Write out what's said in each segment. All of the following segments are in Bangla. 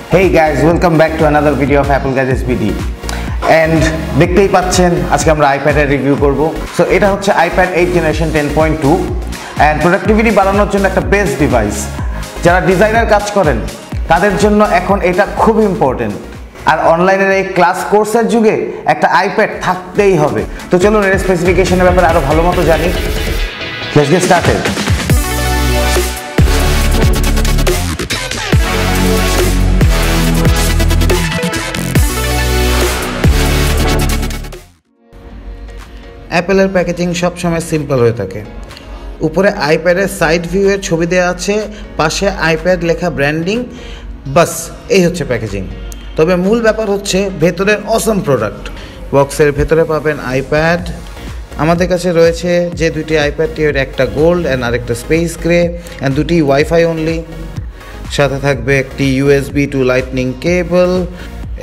Hey guys, welcome back to another video of Apple Gadgets BD. And দেখতেই পাচ্ছেন আজকে আমরা আইপ্যাডের রিভিউ করব। সো এটা হচ্ছে আইপ্যাড 8 জেনারেশন 10.2 and প্রোডাক্টিভিটি বাড়ানোর জন্য একটা বেস্ট ডিভাইস। যারা ডিজাইনার কাজ করেন তাদের জন্য এখন এটা খুব ইম্পর্টেন্ট। আর অনলাইনের এই ক্লাস কোর্সের যুগে একটা আইপ্যাড থাকতেই হবে। তো চলুন এর স্পেসিফিকেশনের ব্যাপারে আরো ভালো মতো জানি। Let's get started. অ্যাপেলের প্যাকেজিং সবসময় সিম্পল হয়ে থাকে। উপরে আইপ্যাডের সাইড ভিউয়ের ছবি দেওয়া আছে, পাশে আইপ্যাড লেখা ব্র্যান্ডিং, বাস এই হচ্ছে প্যাকেজিং। তবে মূল ব্যাপার হচ্ছে ভেতরের অসম প্রোডাক্ট। বক্সের ভেতরে পাবেন আইপ্যাড। আমাদের কাছে রয়েছে যে দুটি আইপ্যাডটি, একটা গোল্ড অ্যান্ড আরেকটা স্পেস গ্রে, অ্যান্ড দুটি ওয়াইফাই অনলি। সাথে থাকবে একটি USB টু লাইটনিং কেবল,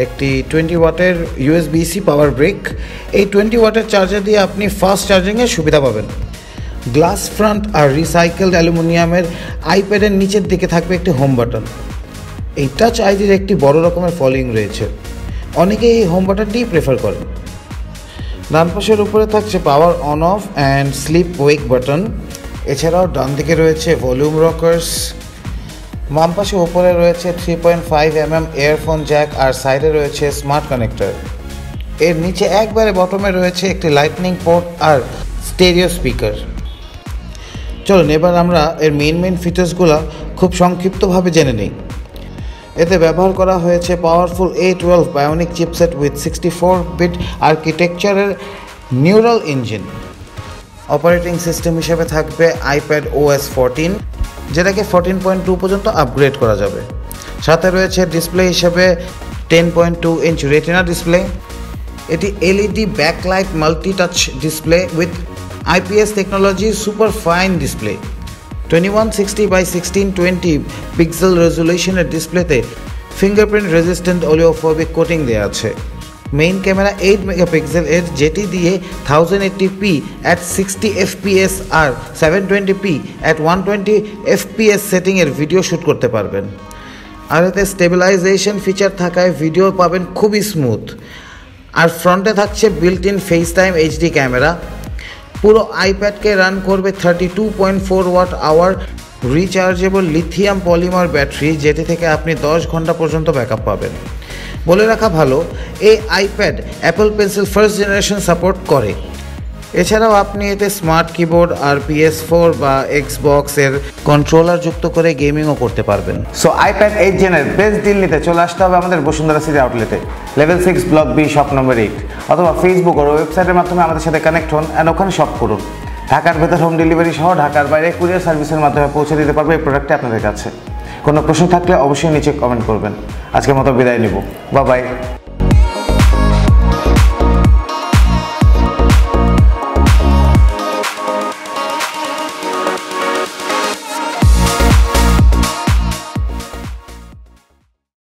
একটি 20 ওয়াটের USB-C পাওয়ার ব্রেক। এই 20 ওয়াটের চার্জার দিয়ে আপনি ফাস্ট চার্জিংয়ের সুবিধা পাবেন। গ্লাস ফ্রন্ট আর রিসাইকেলড অ্যালুমিনিয়ামের আইপ্যাডের নিচের দিকে থাকবে একটি হোম বাটন। এই টাচ আইডির একটি বড় রকমের ফলোয়িং রয়েছে, অনেকেই এই হোম বাটনটিই প্রেফার করেন। ডান পাশের উপরে থাকছে power on off and sleep wake button. এছাড়াও ডান দিকে রয়েছে ভলিউম রকার্স। বাম পাশে উপরে রয়েছে 3.5mm ইয়ারফোন জ্যাক আর সাইডে রয়েছে স্মার্ট কানেক্টর। এর নিচে একবারে বটমে রয়েছে একটি লাইটনিং পোর্ট আর স্টেরিও স্পিকার। চলুন এবার আমরা এর মেইন ফিচার্সগুলো খুব সংক্ষিপ্তভাবে জেনে নিই। এতে ব্যবহার করা হয়েছে powerful A12 bionic chipset with 64-বিট আর্কিটেকচারের নিউরাল ইঞ্জিন। অপারেটিং সিস্টেম হিসেবে থাকবে আইপ্যাড OS 14, যেটাকে 14.2 পর্যন্ত আপগ্রেড করা যাবে। সাথে রয়েছে ডিসপ্লে হিসেবে 10.2 ইঞ্চ রেটিনা ডিসপ্লে। এটি LED backlight multi touch display with IPS technology super fine display. 2160x1620 pixel রেজুলেশনের ডিসপ্লেতে ফিঙ্গারপ্রিন্ট রেজিস্ট্যান্ট অলিওফোবিক কোটিং দেওয়া আছে। মেইন ক্যামেরা 8 মেগাপিক্সেল এর, যেটি দিয়ে 1080p at 60 fps আর 720p at 120 fps সেটিংয়ের ভিডিও শ্যুট করতে পারবেন। আর এতে স্টেবিলাইজেশন ফিচার থাকায় ভিডিও পাবেন খুবই স্মুথ। আর ফ্রন্টে থাকছে built in FaceTime HD camera. পুরো আইপ্যাডকে রান করবে 32.4 watt hour rechargeable lithium polymer battery, যেটি থেকে আপনি 10 ঘন্টা পর্যন্ত ব্যাকআপ পাবেন। বলে রাখা ভালো, এই iPad Apple pencil first generation support করে। এছাড়াও আপনি এতে স্মার্ট কিবোর্ড আর PS4 বা Xbox এর কন্ট্রোলার যুক্ত করে গেমিংও করতে পারবেন। সো আইপ্যাড 8 জেনের বেস্ট ডিল নিতে চলে আসতে হবে আমাদের বসুন্ধরা সিটি আউটলেটে, লেভেল 6 ব্লক B শপ নম্বর 8, অথবা ফেসবুক আর ওয়েবসাইটের মাধ্যমে আমাদের সাথে কানেক্ট হন অ্যান্ড ওখানে শপ করুন। ঢাকার ভেতর হোম ডেলিভারি সহ ঢাকার বাইরে কুরিয়ার সার্ভিসের মাধ্যমে পৌঁছে দিতে পারবে এই প্রোডাক্টটি আপনাদের কাছে। কোনো প্রশ্ন থাকলে অবশ্যই নিচে কমেন্ট করবেন। আজকের মতো বিদায় নিব, বাই বাই।